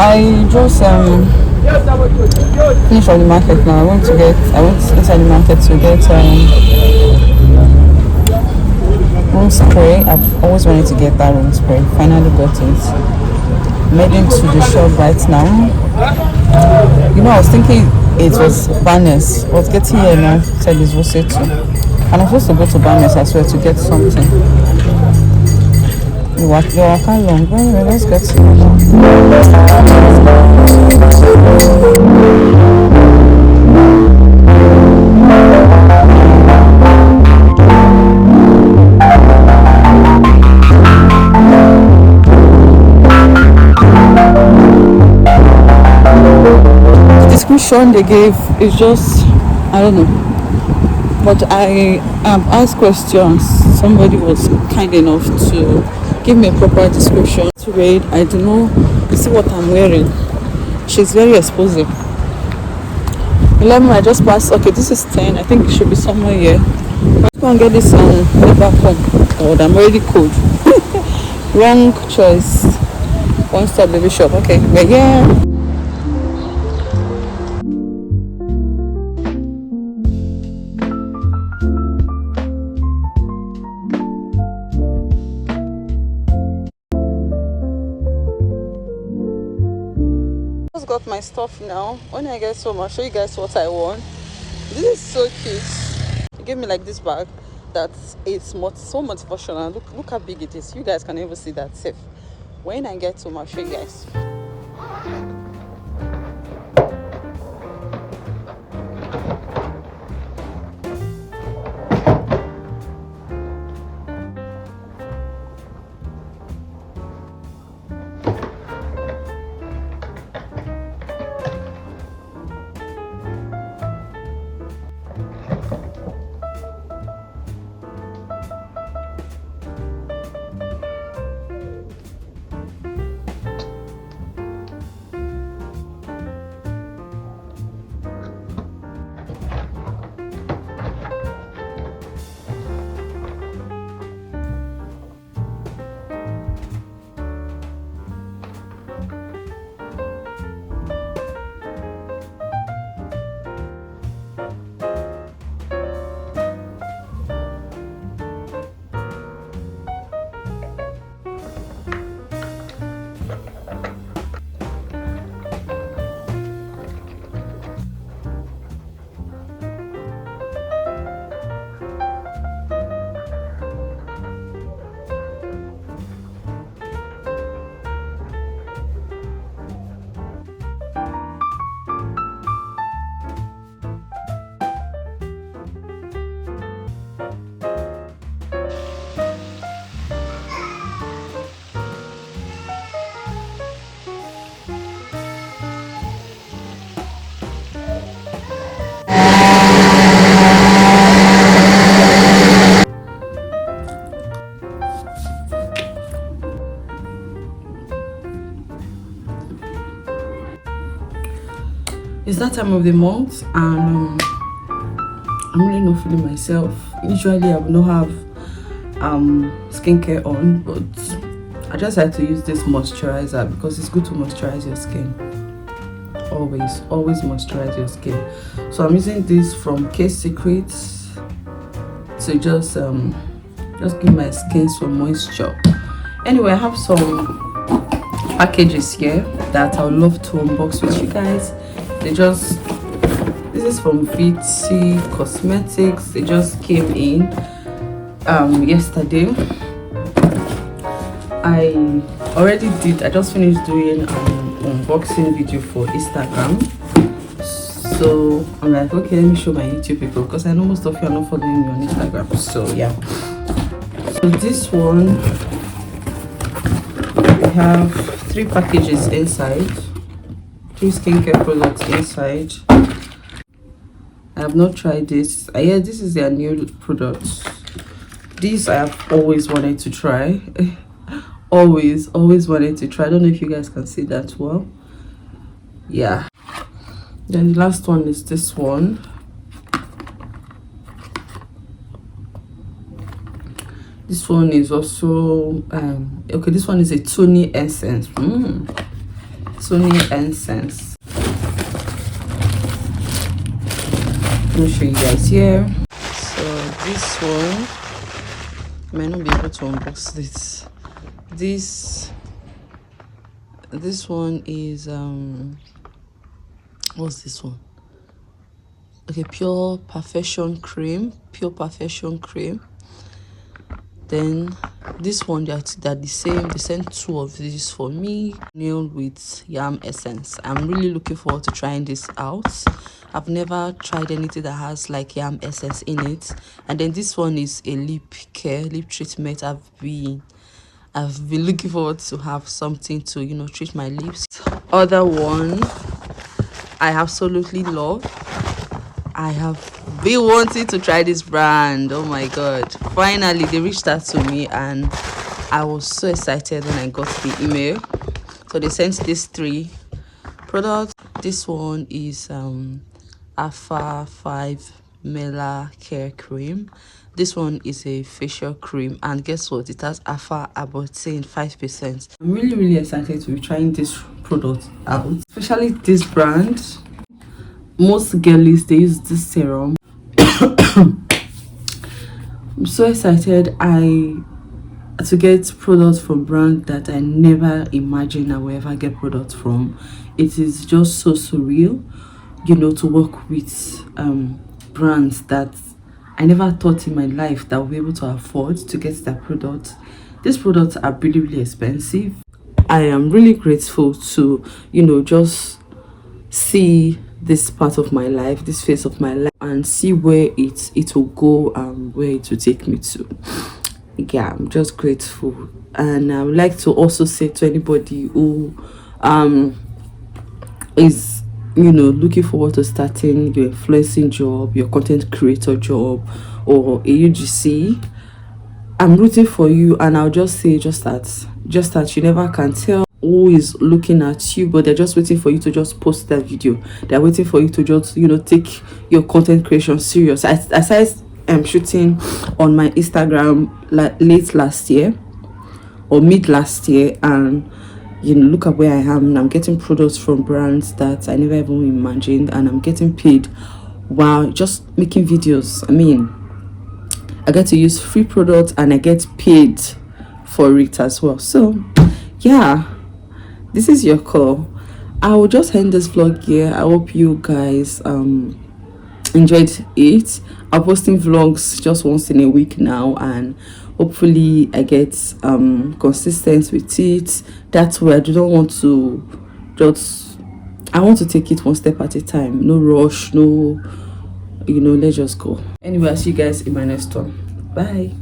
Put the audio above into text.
I just finished from the market now. I went inside the market to get room spray. I've always wanted to get that room spray. Finally got it. Made into the shop right now. You know, I was thinking it was Barnes, but getting here now said it's also too. And I'm supposed to go to Barnes as well to get something. You walk along. Well, anyway, let's get to it. The description they gave is just, I don't know. But I asked questions. Somebody was kind enough to give me a proper description to read. I don't know. You see what I'm wearing? She's very exposing. 11, I just passed. Okay, this is 10. I think it should be somewhere here. Let's go and get this back home. Oh, I'm already cold. Wrong choice. One stop baby shop. Okay, we're here. Got my stuff now. When I get home, I'll show you guys what I want. This is so cute. He gave me like this bag that is so motivational. Look how big it is. You guys can even see that safe. When I get home, I'll show you guys. It's that time of the month and I'm really not feeling myself. Usually I would not have skincare on, but I just had to use this moisturizer because it's good to moisturize your skin. Always moisturize your skin. So I'm using this from K Secrets to just give my skin some moisture. Anyway, I have some packages here that I would love to unbox with you guys. This is from VT Cosmetics. They just came in yesterday. I just finished doing an unboxing video for Instagram. So I'm like, okay, let me show my YouTube people because I know most of you are not following me on Instagram. So yeah. So this one have 3 packages inside, 3 skincare products inside. I have not tried this. Yeah, this is their new product. This I have always wanted to try. always wanted to try. I don't know if you guys can see that well. Yeah. Then the last one is this one. This one is also okay, this one is a Tony essence. Tony essence. Let me show you guys here. So this one, I might not be able to unbox this. This one is what's this one? Okay, pure perfection cream. Then this one, they're the same. They sent 2 of these for me, nailed with yam essence. I'm really looking forward to trying this out. I've never tried anything that has like yam essence in it. And then this one is a lip treatment. I've been looking forward to have something to, you know, treat my lips. Other one I absolutely love. I have been wanting to try this brand. Oh my god, finally they reached out to me and I was so excited when I got the email. So they sent these 3 products. This one is Alpha 5 Mela Care Cream. This one is a facial cream, and guess what, it has alpha arbutin 5%. I'm really excited to be trying this product out, especially this brand. Most girlies, they use this serum. I'm so excited to get products from brands that I never imagined I would ever get products from. It is just so surreal, you know, to work with brands that I never thought in my life that I would be able to afford to get that product. These products are really expensive. I am really grateful to, you know, just see this part of my life, this phase of my life, and see where it will go and where it will take me to. Yeah, I'm just grateful. And I would like to also say to anybody who is, you know, looking forward to starting your influencing job, your content creator job, or a UGC, I'm rooting for you. And I'll just say just that you never can tell who is looking at you, but they're just waiting for you to just post that video. They're waiting for you to just, you know, take your content creation serious. I started shooting on my Instagram late last year or mid last year, and you know, look at where I am. I'm getting products from brands that I never even imagined, and I'm getting paid while just making videos. I mean, I get to use free products and I get paid for it as well. So yeah, this is your call. I will just end this vlog here. I hope you guys enjoyed it. I'm posting vlogs just once in a week now, and hopefully I get consistent with it. That's why I don't want to I want to take it one step at a time. No rush, no, you know, let's just go. Anyway, I'll see you guys in my next one. Bye.